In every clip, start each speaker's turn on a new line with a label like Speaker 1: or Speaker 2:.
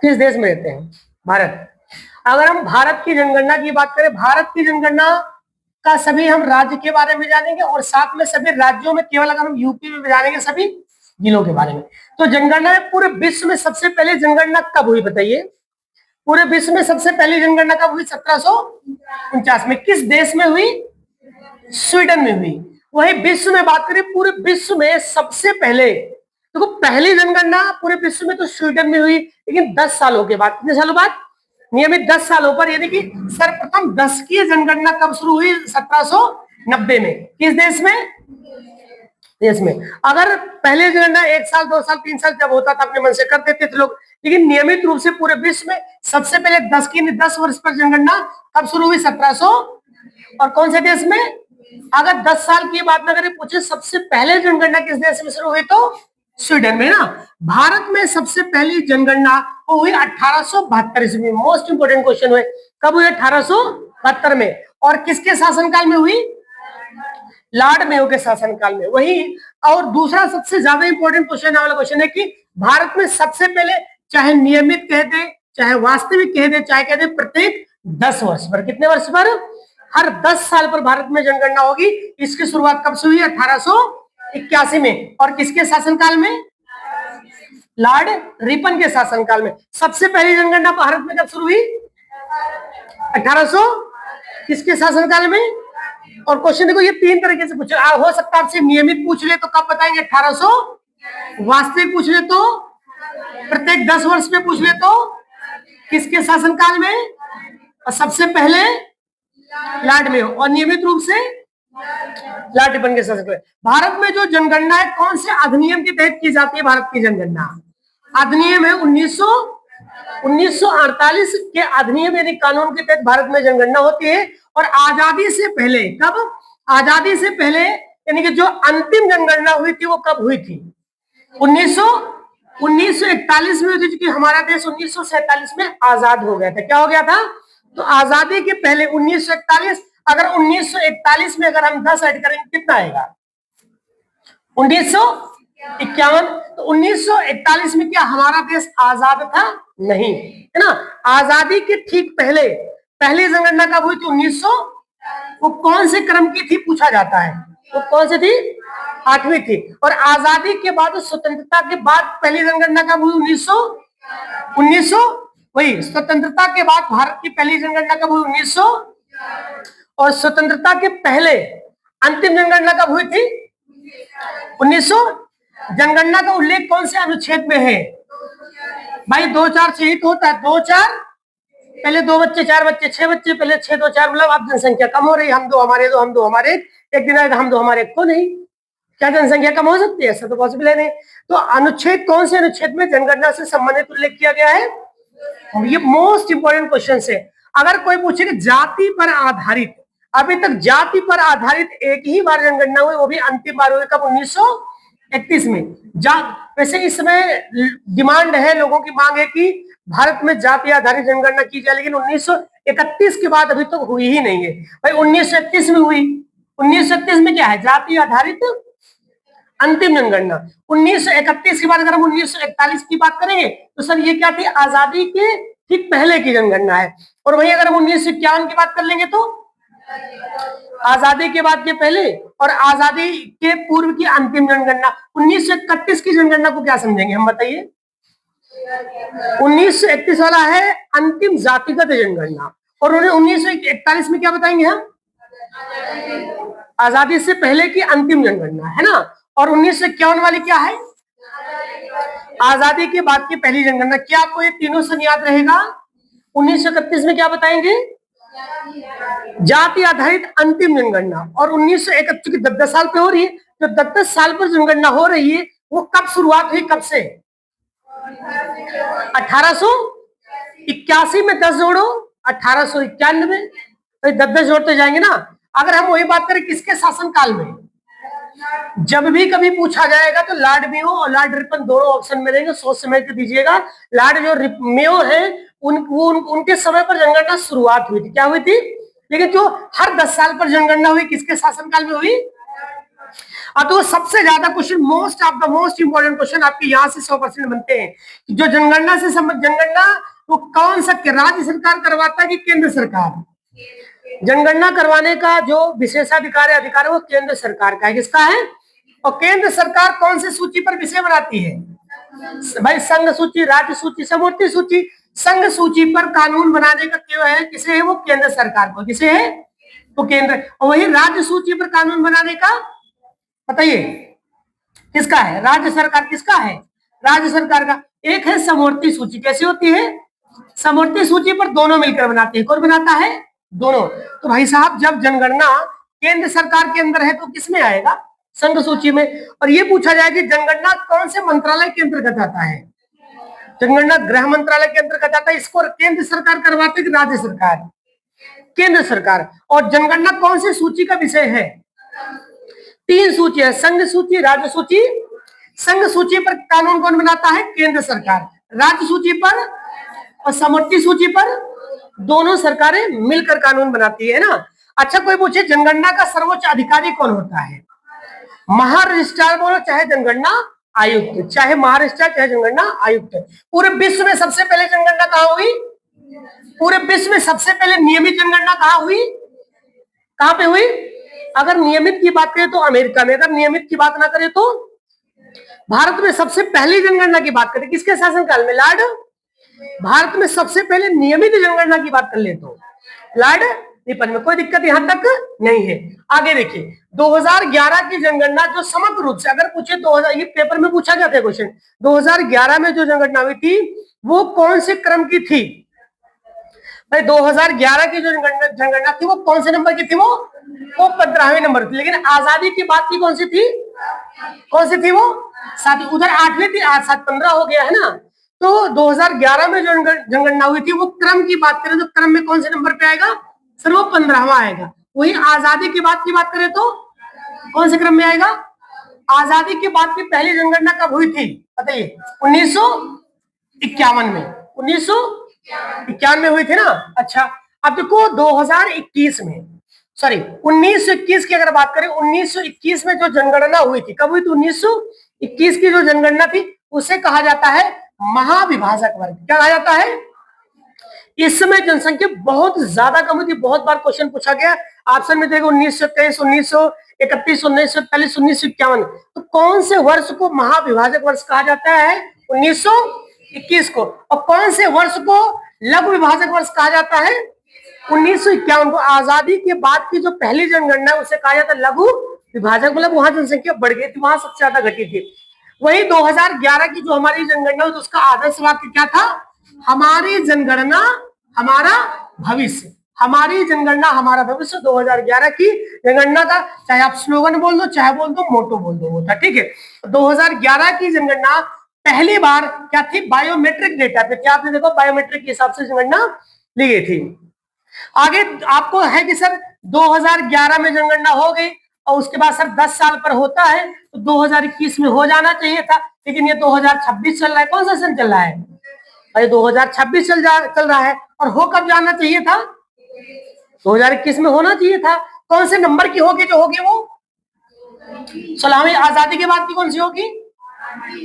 Speaker 1: किस देश में रहते हैं? भारत। अगर हम भारत की जनगणना की बात करें, भारत की जनगणना का सभी हम राज्य के बारे में जानेंगे और साथ में सभी राज्यों में, केवल अगर हम यूपी में जानेंगे सभी जिलों के बारे में। तो जनगणना में पूरे विश्व में सबसे पहले जनगणना कब हुई बताइए? पूरे विश्व में सबसे पहली जनगणना कब हुई? 1749 में। किस देश में हुई? स्वीडन में हुई। वही विश्व में बात करें, पूरे विश्व में सबसे पहले, देखो पहली जनगणना पूरे विश्व में तो स्वीडन में हुई, लेकिन 10 सालों के बाद, कितने सालों बाद? नियमित 10 सालों पर, यानी कि सर्वप्रथम 10 की जनगणना कब शुरू हुई? 1790 में। किस देश में? देश में। अगर पहले जनगणना 1 साल 2 साल 3 साल जब होता था अपने मन से कर देते थे लोग, लेकिन नियमित रूप से पूरे विश्व में सबसे पहले 10 वर्ष पर जनगणना कब शुरू हुई? 1700। और कौन से देश में? अगर 10 साल की बात अगर पूछे सबसे पहले जनगणना किस देश में शुरू हुई, तो स्वीडन में ना। भारत में सबसे पहली जनगणना वो हुई 1872 ईस्वी में। मोस्ट इंपोर्टेंट क्वेश्चन हुए, कब हुई? 1872 में। और किसके शासनकाल में हुई? लॉर्ड मेयो के शासनकाल में। वही, और दूसरा सबसे ज्यादा इंपॉर्टेंट क्वेश्चन वाला क्वेश्चन है कि भारत में सबसे पहले, चाहे नियमित कह दे, चाहे वास्तविक कह दे, चाहे कह दे प्रत्येक 10 वर्ष पर, कितने वर्ष पर? हर 10 साल पर भारत में जनगणना होगी। इसकी शुरुआत कब से हुई? 1881 में। और किसके शासनकाल में? लॉर्ड रिपन के शासनकाल में। सबसे पहली जनगणना भारत में कब शुरू हुई? 1800 किसके शासनकाल में? और क्वेश्चन देखो, ये 3 तरीके से पूछे, हो सकता है आपसे नियमित पूछ ले तो कब बताएंगे? 1800। वास्तविक पूछ ले तो प्रत्येक 10 वर्ष में पूछ ले तो किसके शासनकाल में? और सबसे पहले लॉर्ड मेयो, और नियमित रूप से लॉर्ड रिपन के शासनकाल। भारत में जो जनगणना है कौन से अधिनियम के तहत की जाती है? भारत की जनगणना अधिनियम है 1948 के अधिनियम यानी कानून के तहत भारत में जनगणना होती है। और आजादी से पहले, कब? आजादी से पहले, यानी कि जो अंतिम जनगणना हुई थी वो कब हुई थी? 1941 में हुई थी, क्योंकि हमारा देश 1947 में आजाद हो गया था। क्या हो गया था? तो आजादी के पहले 1941। अगर 1941 में अगर हम 10 ऐड करेंगे कितना आएगा? 1951। तो 1941 में क्या हमारा देश आजाद था? नहीं, है ना। आजादी के ठीक पहले पहली जनगणना कब हुई थी? 1900। वो कौन से क्रम की थी पूछा जाता है, वो कौन सी थी? 8वीं थी। और आजादी के बाद, स्वतंत्रता के बाद पहली जनगणना कब हुई? 1900। वही, स्वतंत्रता के बाद भारत की पहली जनगणना कब हुई? 1900। और स्वतंत्रता के पहले अंतिम जनगणना कब हुई थी? 1900। जनगणना का उल्लेख कौन से अनुच्छेद में है? भाई 2-4 से ही तो होता है। 2-4, पहले 2 बच्चे 4 बच्चे 6 बच्चे, पहले 6 2 4, मतलब अब जनसंख्या कम हो रही है। हम 2 हमारे 2, हम 2 हमारे एक दिन आएगा हम 2 हमारे को नहीं। क्या जनसंख्या कम हो सकती है? ऐसा तो पॉसिबल है नहीं। तो अनुच्छेद, कौन से अनुच्छेद में जनगणना से संबंधित उल्लेख किया गया है? ये मोस्ट इंपोर्टेंट क्वेश्चन है। अगर कोई पूछे कि जाति पर आधारित, अभी तक जाति पर आधारित एक ही बार जनगणना हुई, वो भी अंतिम बार हुई कब? 1931 में। वैसे इस समय डिमांड है, लोगों की मांग है कि भारत में जाति आधारित जनगणना की जाए, लेकिन 1931 के बाद अभी तक तो हुई ही नहीं है। भाई 1931 में हुई। 1931 में क्या है? जाति आधारित अंतिम जनगणना। 1931 के बाद अगर हम 1941 की बात करेंगे तो सर ये क्या थी? आजादी के ठीक पहले की जनगणना है। और वहीं अगर हम 1951 की बात कर लेंगे तो आजादी के बाद के पहले और आजादी के पूर्व की अंतिम जनगणना। 1931 की जनगणना को क्या समझेंगे हम बताइए? 1931 वाला है अंतिम जातिगत जनगणना। और उन्हें 1941 में क्या बताएंगे हम? आजादी से पहले की अंतिम जनगणना, है ना। और 1951 वाली क्या है? आजादी के बाद की पहली जनगणना। क्या आपको ये तीनों सन याद रहेगा? 1931 में क्या बताएंगे? जाति आधारित अंतिम जनगणना। और 1931 की 10 साल पे हो रही है, तो 10 साल पर जनगणना हो रही है, वो कब शुरुआत हुई? कब से? 1881 में 10 जोड़ो 1891, तो 10 जोड़ते जाएंगे ना। अगर हम वही बात करें किसके शासनकाल में, जब भी कभी पूछा जाएगा तो लॉर्ड मेयो और लॉर्ड रिपन दोनों ऑप्शन में रहेंगे, सोच समझ के दीजिएगा। लॉर्ड जो मेयो है उनके समय पर जनगणना शुरुआत हुई थी। क्या हुई थी? लेकिन जो हर 10 साल पर जनगणना हुई किसके शासनकाल में हुई? अब तो सबसे ज्यादा question, most of the most important question आपके यहाँ से 100% बनते हैं। जो जनगणना से जनगणना वो कौन सा राज्य सरकार करवाता है कि केंद्र सरकार? जनगणना करवाने का जो विशेषाधिकार है, अधिकार है, वो केंद्र सरकार का है। किसका है? और केंद्र सरकार कौन सी सूची पर विषय बनाती है भाई? संघ सूची, राज्य सूची, समवर्ती सूची। संघ सूची पर कानून बनाने का क्यों है, किसे है? वो केंद्र सरकार को। किसे है? वो केंद्र। और वही राज्य सूची पर कानून बनाने का बताइए किसका है? राज्य सरकार। किसका है? राज्य सरकार का। एक है समवर्ती सूची। कैसी होती है? समवर्ती सूची पर दोनों मिलकर बनाते हैं। कौन बनाता है? दोनों। तो भाई साहब जब जनगणना केंद्र सरकार के अंदर है तो किसमें आएगा? संघ सूची में। और ये पूछा जाए कि जनगणना कौन से मंत्रालय के अंतर्गत आता है? जनगणना गृह मंत्रालय के अंतर्गत आता है। इसको केंद्र सरकार करवाती है कि राज्य सरकार? केंद्र सरकार। और जनगणना कौन सी सूची का विषय है? 3 सूची है, संघ सूची, राज्य सूची। संघ सूची पर कानून कौन बनाता है? केंद्र सरकार। राज्य सूची पर और समवर्ती सूची पर दोनों सरकारें मिलकर कानून बनाती है ना। अच्छा कोई पूछे जनगणना का सर्वोच्च अधिकारी कौन होता है? महारजिस्ट्रार बोलो चाहे जनगणना आयुक्त, चाहे महारजिस्ट्रार चाहे जनगणना आयुक्त। पूरे विश्व में सबसे पहले जनगणना कहां हुई? पूरे विश्व में सबसे पहले नियमित जनगणना कहां हुई? कहां पे हुई? अगर नियमित की बात करें तो अमेरिका में, अगर नियमित की बात ना करें तो भारत में सबसे पहली जनगणना की बात करें किसके शासनकाल में? लॉर्ड। भारत में सबसे पहले नियमित जनगणना की बात कर ले तो लॉर्ड रिपन में। कोई दिक्कत यहां तक नहीं है। आगे देखिए 2011 की जनगणना जो समग्र रूप से अगर पूछे 2000, ये पेपर में पूछा गया था क्वेश्चन, 2011 में जो जनगणना हुई थी वो कौन से क्रम की थी? भाई 2011 की जो जनगणना थी वो कौन से नंबर की थी? वो 15वें नंबर थी। लेकिन आजादी की बात की कौन सी थी? कौन सी थी वो? 7। उधर 8वीं थी, 8 7 15 हो गया है ना। तो 2011 में जो जनगणना हुई थी वो क्रम की बात करें तो क्रम में कौन से नंबर पे आएगा? सर वो 15वां आएगा। वही आजादी की बात करें तो कौन से क्रम में आएगा? आजादी के बाद की पहली जनगणना कब हुई थी बताइए? 1951 में। 1951 में हुई थी ना। अच्छा अब देखो 2021 में, सॉरी 1921 की अगर बात करें, 1921 में जो जनगणना हुई थी, कब हुई थी? 1921 की जो जनगणना थी उसे कहा जाता है महाविभाजक वर्ग। क्या कहा जाता है? इस समय जनसंख्या बहुत ज्यादा कम हुई थी। बहुत बार क्वेश्चन पूछा गया, ऑप्शन में देखो 1923, 1931, 1941, 1951। तो कौन से वर्ष को महाविभाजक वर्ष कहा जाता है? 1921 को। और कौन से वर्ष को लघु विभाजक वर्ष कहा जाता है? 1951 को। आजादी के बाद की जो पहली जनगणना है उसे कहा जाता है लघु विभाजक, मतलब वहां जनसंख्या बढ़ गई थी, वहां सबसे ज्यादा घटी थी। वही 2011 की जो हमारी जनगणना हुई तो उसका आदर्श वाक्य क्या था? हमारी जनगणना हमारा भविष्य। हमारी जनगणना हमारा भविष्य। 2011 की जनगणना का चाहे आप स्लोगन बोल दो चाहे बोल दो मोटो बोल दो, वो था। ठीक है। 2011 की जनगणना पहली बार क्या थी? बायोमेट्रिक डेटा पे थी। आपने देखो बायोमेट्रिक के हिसाब से जनगणना ली गई थी। आगे आपको है कि सर 2011 में जनगणना हो गई और उसके बाद सर 10 साल पर होता है तो 2021 में हो जाना चाहिए था, लेकिन ये 2026 चल रहा है। कौन सा सन चल रहा है? अरे 2026 चल रहा है। और हो कब जाना चाहिए था? 2021 में होना चाहिए था। कौन से नंबर की होगी जो होगी वो? सलामी आजादी के बाद की कौन सी होगी?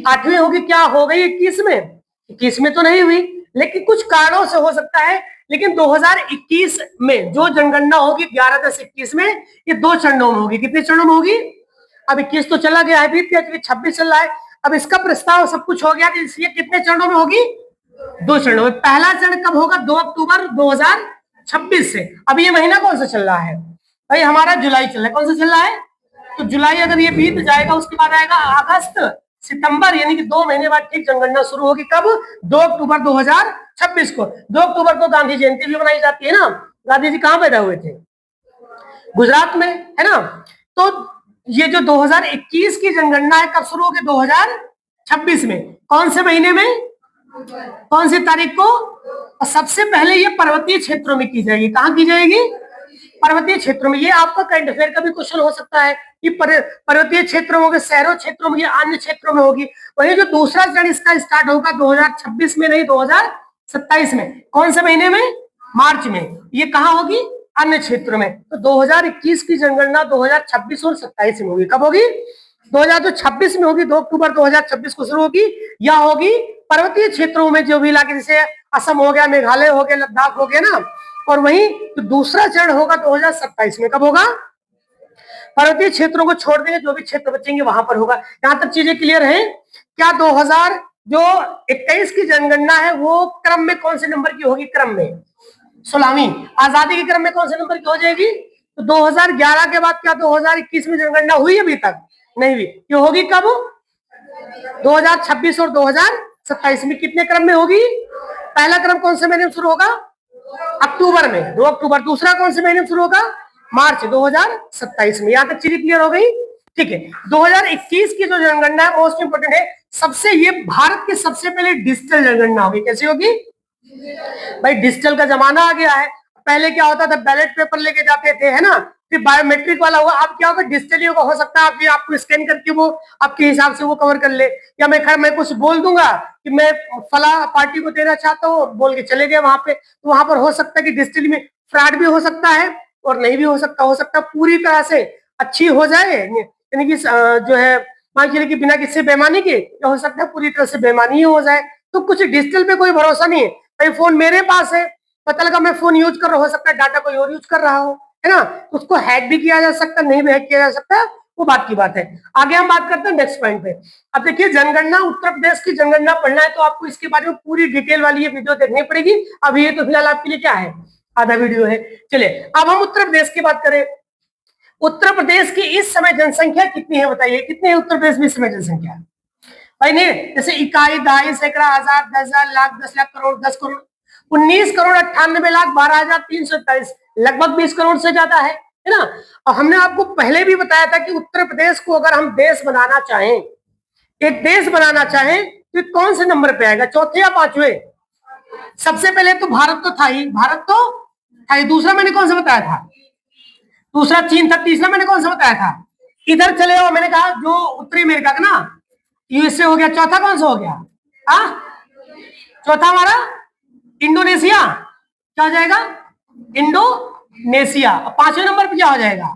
Speaker 1: 8वीं होगी। क्या हो गई 21 में? 21 में तो नहीं हुई, लेकिन कुछ कारणों से हो सकता है। लेकिन 2021 में जो जनगणना होगी 11-10-21 में, ये 2 चरणों में होगी। कितने चरणों में होगी? अब 21 तो चला गया है, बीत गया, 26 चल रहा है। अब इसका प्रस्ताव सब कुछ हो गया, इसलिए कितने चरणों में होगी? 2 चरणों में। पहला चरण कब होगा? 2 अक्टूबर 2026 से। अब ये महीना कौन सा चल रहा है? भाई हमारा जुलाई चल रहा है। कौन सा चल रहा है? तो जुलाई अगर ये बीत जाएगा उसके बाद आएगा अगस्त सितंबर, यानी कि 2 महीने बाद ठीक जनगणना शुरू होगी। कब? 2 अक्टूबर 2026 को। 2 अक्टूबर को गांधी जयंती भी मनाई जाती है ना। गांधी जी कहां पैदा हुए थे? गुजरात में, है ना। तो ये जो 2021 की जनगणना है कब शुरू होगी? 2026 में। कौन से महीने में? कौन सी तारीख को? और सबसे पहले ये पर्वतीय क्षेत्रों में की जाएगी। कहां की जाएगी? पर्वतीय क्षेत्रों में। ये आपका करंट अफेयर का भी क्वेश्चन हो सकता है कि पर्वतीय क्षेत्रों में, शहरों क्षेत्रों में, अन्य क्षेत्रों में होगी। वही जो दूसरा चरण इसका स्टार्ट होगा 2026 में नहीं 2027 में। कौन से महीने में? मार्च में। ये कहां होगी? अन्य क्षेत्रों में। तो 2021 की जनगणना 2026 और 27 में होगी। कब होगी? 2026 में होगी, 2 अक्टूबर 2026 को शुरू होगी, या होगी पर्वतीय क्षेत्रों में जो भी इलाके, जैसे असम हो गया, मेघालय हो गया, लद्दाख हो गया ना, और वहीं तो दूसरा चरण होगा 2027 में। कब होगा? पर्वतीय क्षेत्रों को छोड़ देंगे, जो भी क्षेत्र बचेंगे वहां पर होगा। यहां तक चीजें क्लियर है क्या? 2021 की जनगणना है वो क्रम में कौन से नंबर की होगी? क्रम में 16वीं। आजादी के क्रम में कौन से नंबर की हो जाएगी? तो 2011 के बाद क्या 2021 में जनगणना हुई? अभी तक नहीं हुई। ये होगी कब? 2026 और 2027 में। कितने क्रम में होगी? पहला क्रम कौन से महीने में शुरू होगा? अक्टूबर में, 2 अक्टूबर। दूसरा कौन से महीने में शुरू होगा? मार्च 2027 में। यहां तक चीजें क्लियर हो गई? ठीक है। 2021 की जो जनगणना है मोस्ट इंपोर्टेंट है, सबसे ये भारत की सबसे पहले डिजिटल जनगणना होगी। कैसी होगी भाई? डिजिटल का जमाना आ गया है। पहले क्या होता था? बैलेट पेपर लेके जाते थे, है ना, फिर बायोमेट्रिक वाला हुआ। अब क्या होगा? डिजिटली होगा। हो सकता है आपको स्कैन करके वो आपके हिसाब से वो कवर कर ले, या मैं कुछ बोल दूंगा कि मैं फला पार्टी को देना चाहता हूँ, बोल के चले गए वहां पे, तो वहां पर हो सकता है कि डिजिटली में फ्रॉड भी हो सकता है और नहीं भी हो सकता। हो सकता है पूरी तरह से अच्छी हो जाए, यानी कि जो है मान लीजिए कि बिना किसी बेईमानी के, या हो सकता है पूरी तरह से बेईमानी ही हो जाए। तो कुछ डिजिटल पे कोई भरोसा नहीं है। भाई फोन मेरे पास है, पता लगा मैं फोन यूज कर रहा हूँ, हो सकता है डाटा कोई और यूज कर रहा हो, है ना, तो उसको हैक भी किया जा सकता है, नहीं भी हैक किया जा सकता, वो बात की बात है। आगे हम बात करते हैं नेक्स्ट पॉइंट पे। अब देखिए जनगणना, उत्तर प्रदेश की जनगणना पढ़ना है तो आपको इसके बारे में पूरी डिटेल वाली ये वीडियो देखनी पड़ेगी। अभी ये तो फिलहाल आपके लिए क्या है? आधा वीडियो है। चलिए अब हम उत्तर प्रदेश की बात करें। उत्तर प्रदेश की इस समय जनसंख्या कितनी है? बताइए कितनी है उत्तर प्रदेश में इस समय जनसंख्या? भाई नहीं, जैसे इकाई, दहाई, सैकड़ा, हजार, 10,000, लाख, 10 लाख, करोड़, 10 करोड़, 19 करोड़ 98 लाख 12,341, लगभग 20 करोड़ से ज्यादा है ना। और हमने आपको पहले भी बताया था कि उत्तर प्रदेश को अगर हम देश बनाना चाहें, एक देश बनाना चाहें, तो कौन से नंबर पे आएगा? चौथे या पांचवें? सबसे पहले तो भारत तो था ही, भारत तो था ही। दूसरा मैंने कौन सा बताया था? दूसरा चीन था। तीसरा मैंने कौन सा बताया था? इधर चले आओ, मैंने कहा जो उत्तरी अमेरिका का ना, यूएसए हो गया। चौथा कौन सा हो गया? चौथा हमारा इंडोनेशिया। क्या हो जाएगा? इंडोनेशिया। पांचवें नंबर पे क्या हो जाएगा?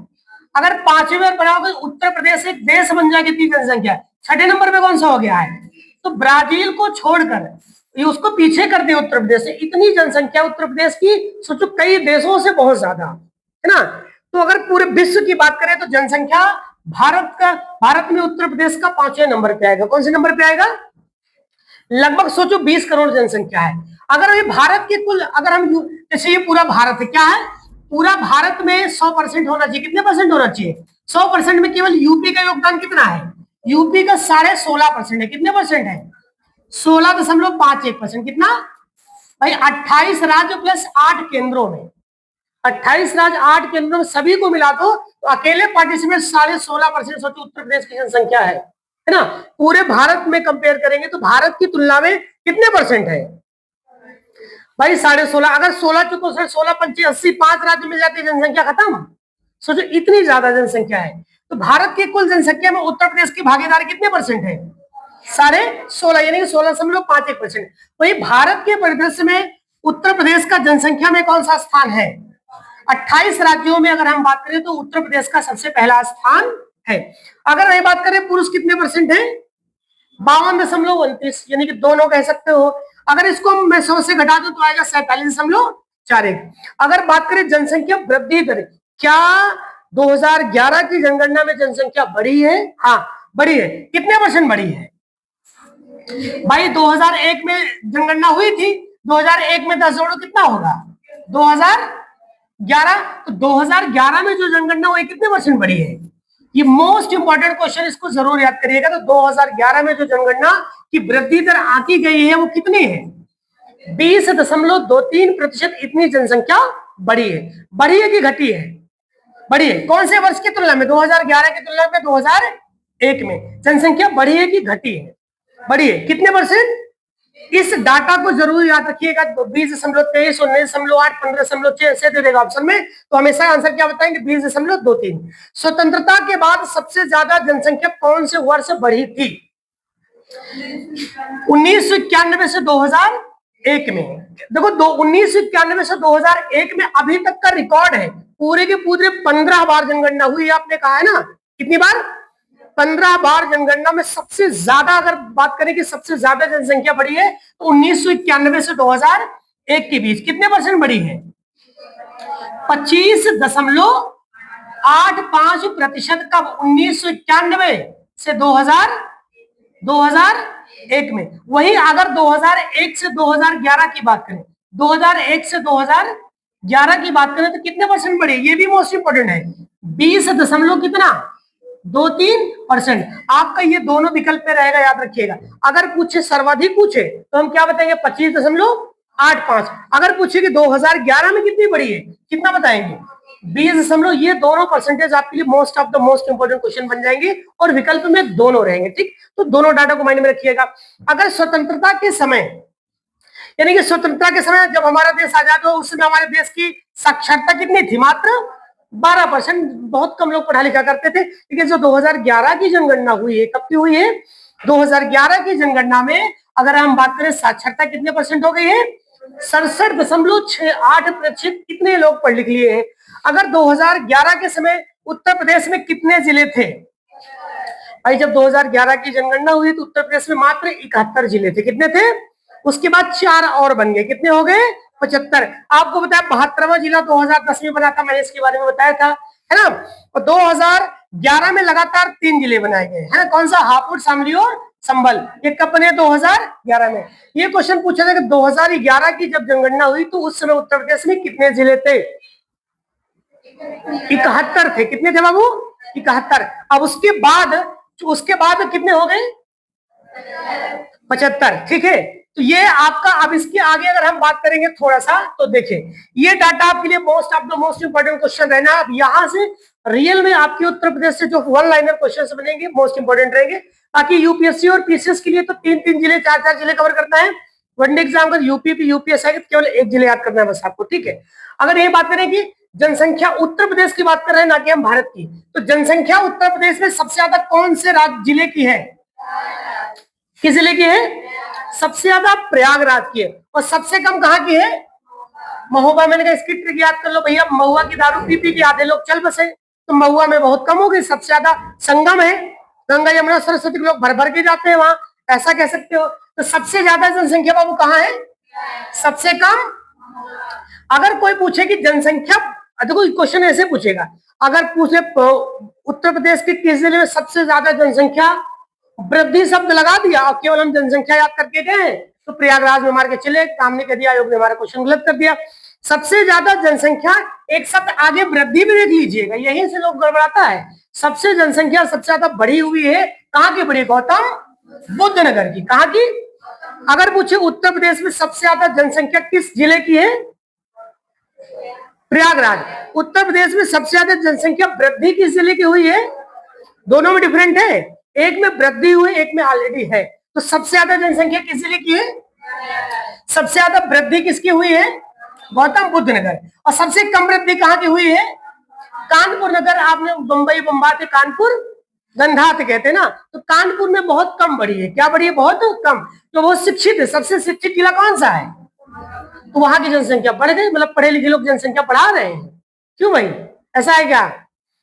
Speaker 1: अगर पांचवें बनाओगे उत्तर प्रदेश एक देश बन जाएगी इतनी जनसंख्या। छठे नंबर पे कौन सा हो गया है? तो ब्राजील को छोड़कर ये उसको पीछे कर दिया उत्तर प्रदेश से। इतनी जनसंख्या उत्तर प्रदेश की, सोचो कई देशों से बहुत ज्यादा, है ना। तो अगर पूरे विश्व की बात करें तो जनसंख्या भारत में उत्तर प्रदेश का 5वें नंबर पे आएगा। कौन से नंबर पे आएगा? लगभग सोचो 20 करोड़ जनसंख्या है। अगर ये भारत के कुल, अगर हम जैसे ये पूरा भारत है, क्या है? पूरा भारत में 100% होना चाहिए। कितने परसेंट होना चाहिए? 100% में केवल यूपी का योगदान कितना है? यूपी का 16.5% है। कितने परसेंट है? 16.51%। कितना भाई? 28 राज्य प्लस 8 केंद्रों में, 28 राज्य 8 केंद्रों में सभी को मिला दो तो अकेले पार्टिसिपेट 16.5%। सोचो उत्तर प्रदेश की जनसंख्या है ना। पूरे भारत में कंपेयर करेंगे तो भारत की तुलना में कितने परसेंट है भाई? 16.5। अगर 16 चुको 16 पंचे 80, 5 राज्य मिल जाती है, जनसंख्या खत्म। सोचो इतनी ज्यादा जनसंख्या है। तो भारत की कुल जनसंख्या में उत्तर प्रदेश की भागीदारी कितने परसेंट है? 16.5, यानी कि 16.51%। वही भारत के परिदृश्य में उत्तर प्रदेश का जनसंख्या में कौन सा स्थान है? 28 राज्यों में अगर हम बात करें तो उत्तर प्रदेश का सबसे पहला स्थान है। अगर वही बात करें पुरुष कितने परसेंट है? 52.29, यानी कि दोनों कह सकते हो। अगर इसको मैं 100 से घटा दूं तो आएगा 47.41। अगर बात करें जनसंख्या वृद्धि दर, क्या 2011 की जनगणना में जनसंख्या बढ़ी है? हाँ बढ़ी है। कितने परसेंट बढ़ी है भाई? 2001 में जनगणना हुई थी, 2001 में 10 जोड़ो कितना होगा? 2011। तो 2011 में जो जनगणना हुई कितने परसेंट बढ़ी है? ये मोस्ट इंपॉर्टेंट क्वेश्चन, इसको जरूर याद करिएगा। तो 2011 में जो जनगणना की वृद्धि दर आंकी गई है वो कितनी है? 20.23%। इतनी जनसंख्या बढ़ी है। बढ़ी है कि घटी है? बढ़ी है। कौन से वर्ष की तुलना में? 2011 की तुलना में 2001 में जनसंख्या बढ़ी है कि घटी है? बढ़ी है। कितने परसेंट? इस डाटा को जरूर याद रखिएगा। 20.23, 19.8, 15.6 ऐसे दे देगा ऑप्शन में, तो हमेशा आंसर क्या बताएंगे? 20.23। स्वतंत्रता के बाद सबसे ज्यादा जनसंख्या कौन से वर्ष बढ़ी थी? 1991 से 2000 एक में। देखो 1991 से 2001 में अभी तक का रिकॉर्ड है, पूरे के पूरे 15 बार जनगणना हुई, आपने कहा है ना, कितनी बार? 15 बार जनगणना में सबसे ज्यादा अगर बात करें कि सबसे ज्यादा जनसंख्या बढ़ी है तो 1991 से 2001 के बीच कितने परसेंट बढ़ी है? 25.85%। कब? 1991 से 2001 में। वही अगर 2001 से 2011 की बात करें, 2001 से 2011 की बात करें तो कितने परसेंट बढ़े? ये भी मोस्ट इंपोर्टेंट है, 20 दशमलव कितना, 23%। आपका ये दोनों विकल्प पे रहेगा, याद रखिएगा। अगर पूछे सर्वाधिक पूछे तो हम क्या बताएंगे? 25.85। अगर पूछे कि 2011 में कितनी बढ़ी है, कितना बताएंगे? 20 ये दोनों परसेंटेज आपके लिए most of the most important question बन जाएंगे और विकल्प में दोनों रहेंगे, ठीक। तो दोनों डाटा को माइंड में रखिएगा। अगर स्वतंत्रता के समय, यानी कि स्वतंत्रता के समय जब हमारा देश आजाद हुआ, उस समय हमारे देश की साक्षरता कितनी थी? मात्र 12%। बहुत कम लोग पढ़ा लिखा करते थे। लेकिन जो 2011 की जनगणना हुई है, कब की हुई है? 2011 की जनगणना में अगर हम बात करें साक्षरता कितने परसेंट हो गई है? 67.68%। कितने लोग पढ़ लिख लिए हैं? अगर 2011 के समय उत्तर प्रदेश में कितने जिले थे भाई? जब 2011 की जनगणना हुई तो उत्तर प्रदेश में मात्र 71 जिले थे। कितने थे? उसके बाद 4 और बन गए, कितने हो गए? 75। आपको बताया 72वां जिला 2010 में बना था, मैंने इसके बारे में बताया था, है ना। और 2011 में लगातार 3 जिले बनाए गए, है ना। कौन सा? हापुड़, शामली और संभल। ये कब बने? 2011 में। ये क्वेश्चन पूछा था कि 2011 की जब जनगणना हुई तो उस समय उत्तर प्रदेश में कितने जिले थे? 71 थे। कितने थे बाबू? 71। अब उसके बाद कितने हो गए? 75, ठीक है। तो ये आपका, अब इसके आगे अगर हम बात करेंगे थोड़ा सा तो देखें, ये डाटा आपके लिए most of the most important question रहना। अब यहां से रियल में आपके उत्तर प्रदेश से जो 1 लाइनर क्वेश्चन बनेंगे मोस्ट इंपोर्टेंट रहेंगे। बाकी यूपीएससी और पीसीएस के लिए तो 3-3 जिले, 4-4 जिले कवर करना है। वनडे एग्जाम का यूपी यूपीएस आएगा केवल 1 जिले याद करना है बस आपको, ठीक है। अगर ये बात करें कि जनसंख्या उत्तर प्रदेश की बात कर रहे हैं ना कि हम भारत की, तो जनसंख्या उत्तर प्रदेश में सबसे ज्यादा कौन से राज्य जिले की है? किस जिले की है? सबसे ज्यादा प्रयागराज की है। और सबसे कम कहां की है? महोबा। मैंने कहा इसकी ट्रिक याद कर लो भैया, महुआ की दारू पी पी के आधे लोग चल बसे, तो महुआ में बहुत कम हो गई। सबसे ज्यादा संगम है, गंगा यमुना सरस्वती के लोग भर भर के जाते हैं वहां, ऐसा कह सकते हो। तो सबसे ज्यादा जनसंख्या बाबू कहां है? सबसे कम। अगर कोई पूछे कि जनसंख्या, देखो क्वेश्चन ऐसे पूछेगा, अगर पूछे उत्तर प्रदेश के किस जिले में सबसे ज्यादा जनसंख्या, वृद्धि शब्द लगा दिया और केवल हम जनसंख्या याद करके गए तो प्रयागराज में मार के चले, काम नहीं कर दिया, आयोग ने हमारा क्वेश्चन गलत कर दिया। सबसे ज्यादा जनसंख्या, एक शब्द आगे वृद्धि भी देख लीजिएगा, यहीं से लोग गड़बड़ाता है। सबसे जनसंख्या सबसे ज्यादा बढ़ी हुई है, कहां की बढ़ी? गौतम बुद्ध नगर की। कहां की? अगर पूछे उत्तर प्रदेश में सबसे ज्यादा जनसंख्या किस जिले की है? प्रयागराज। उत्तर प्रदेश में सबसे ज्यादा जनसंख्या वृद्धि किस जिले की हुई है? दोनों में डिफरेंट है, एक में वृद्धि हुई, एक में ऑलरेडी है। तो सबसे ज्यादा जनसंख्या किस जिले की है? सबसे ज्यादा वृद्धि किसकी हुई है? गौतम बुद्ध नगर। और सबसे कम वृद्धि कहां की हुई है? कानपुर नगर। आपने बंबई बम्बाते कानपुर गंधात कहते हैं ना, तो कानपुर में बहुत कम बढ़ी है। क्या बढ़ी है? बहुत कम। तो वो शिक्षित है, सबसे शिक्षित जिला कौन सा है? तो वहां की जनसंख्या बढ़ गई, मतलब पढ़े लिखे लोग जनसंख्या बढ़ा रहे हैं। क्यों भाई, ऐसा है क्या?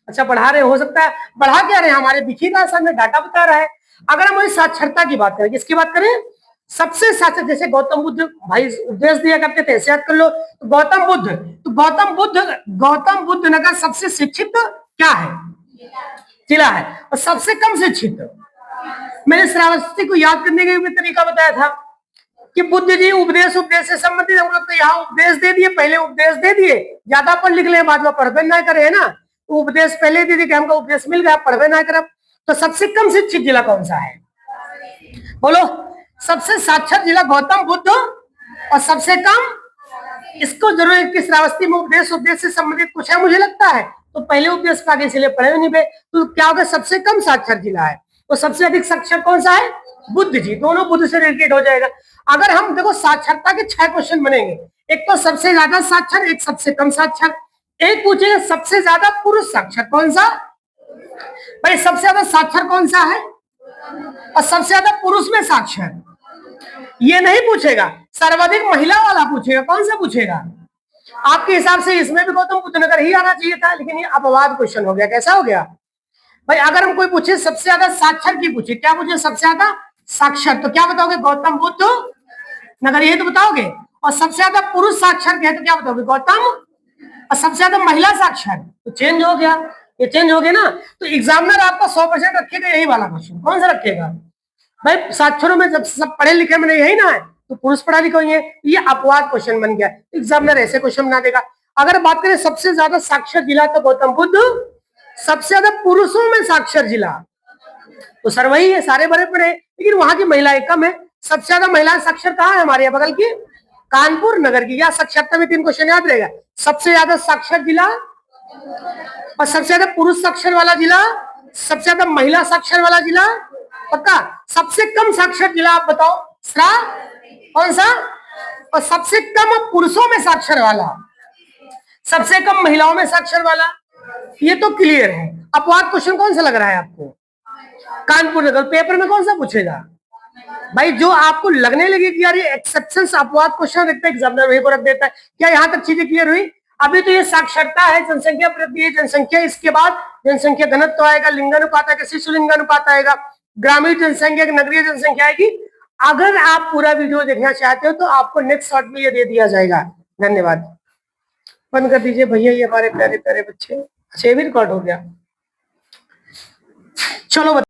Speaker 1: अच्छा पढ़ा रहे, हो सकता है बढ़ा क्या रहे हैं, हमारे दिखी रहा है, में डाटा बता रहा है। अगर हम वही साक्षरता की बात करें, किसकी बात करें? सबसे साक्षर, जैसे गौतम बुद्ध भाई उपदेश दिया करते थे, ऐसे याद कर लो। तो गौतम बुद्ध नगर सबसे शिक्षित क्या है? जिला है। और सबसे कम शिक्षित, मैंने श्रावस्ती को याद करने का भी तरीका बताया था कि बुद्ध जी उपदेश से संबंधित, हम लोग तो यहाँ उपदेश दे दिए, पहले उपदेश दे दिए, ज्यादा पढ़ लिख ले, बाद में पढ़बे ना करे, है ना। उपदेश पहले दे दिए कि हमको उपदेश मिल गया, पढ़बे ना कर। तो सबसे कम शिक्षित जिला कौन सा है? बोलो। सबसे साक्षर जिला गौतम बुद्ध, और सबसे कम, इसको जरूर कि श्रावस्ती में उपदेश से संबंधित कुछ है मुझे लगता है, तो पहले उपदेश आगे इसलिए पढ़े नहीं पे, तो क्या होगा? सबसे कम साक्षर जिला है। तो सबसे अधिक साक्षर कौन सा है? बुद्ध जी। दोनों बुद्ध से रिलेटेड हो जाएगा। अगर हम देखो साक्षरता के 6 क्वेश्चन बनेंगे, एक तो सबसे ज्यादा साक्षर, एक सबसे कम साक्षर, एक पूछेगा सबसे ज्यादा पुरुष साक्षर कौन सा? भाई सबसे ज्यादा साक्षर कौन सा है और सबसे ज्यादा पुरुष में साक्षर? ये नहीं पूछेगा सर्वाधिक महिला वाला पूछेगा, कौन सा पूछेगा? आपके हिसाब से इसमें भी गौतम बुद्ध नगर ही आना चाहिए था, लेकिन ये अपवाद क्वेश्चन हो गया। कैसा हो गया भाई? अगर हम कोई पूछे सबसे ज्यादा साक्षर की पूछे, क्या पूछे? सबसे ज्यादा साक्षर, तो क्या बताओगे? गौतम बुद्ध नगर, यही तो बताओगे। और सबसे ज्यादा पुरुष साक्षर क्या है, तो क्या बताओगे? गौतम। और सबसे ज्यादा महिला साक्षर, तो चेंज हो गया, ये चेंज हो गया ना। तो एग्जामिनर आपका 100% रखेगा यही वाला क्वेश्चन। कौन सा रखेगा भाई? साक्षरों में जब सब पढ़े लिखे में यही ना है, तो पुरुष पढ़ा लिखा ही है, ये अपवाद क्वेश्चन बन गया। एग्जामिनर ऐसे क्वेश्चन बना देगा। अगर बात करें सबसे ज्यादा साक्षर जिला, तो गौतम बुद्ध। सबसे ज्यादा पुरुषों में साक्षर जिला, तो सर वही है, सारे बड़े पड़े, लेकिन वहां की महिलाएं कम है। सबसे ज्यादा महिला साक्षर कहाँ है? हमारे यहाँ बगल की कानपुर नगर की। या साक्षरता में 3 क्वेश्चन याद रहेगा। सबसे ज्यादा साक्षर जिला, और सबसे ज्यादा पुरुष साक्षर वाला जिला, सबसे ज्यादा महिला साक्षर वाला जिला, पक्का। सबसे कम साक्षर जिला आप बताओ, कौन सा? और सबसे कम पुरुषों में साक्षर वाला, सबसे कम महिलाओं में साक्षर वाला, ये तो क्लियर है। अपवाद क्वेश्चन कौन सा लग रहा है आपको? कानपुर नगर। पेपर में कौन सा पूछेगा भाई? जो आपको लगने लगे कि यार ये एक्सेप्शन अपवाद क्वेश्चन रखता है, एग्जामिनर वही को रख देता है। क्या यहां तक चीजें क्लियर हुई? अभी तो ये साक्षरता है, जनसंख्या प्रति जनसंख्या, इसके बाद जनसंख्या घनत्व आएगा, लिंगानुपात आएगा, शिशु लिंगानुपात आएगा, ग्रामीण जनसंख्या, नगरीय जनसंख्या आएगी। अगर आप पूरा वीडियो देखना चाहते हो तो आपको नेक्स्ट शॉर्ट में ये दे दिया जाएगा। धन्यवाद। बंद कर दीजिए भैया, ये हमारे प्यारे प्यारे बच्चे। अच्छा, ये भी रिकॉर्ड हो गया। चलो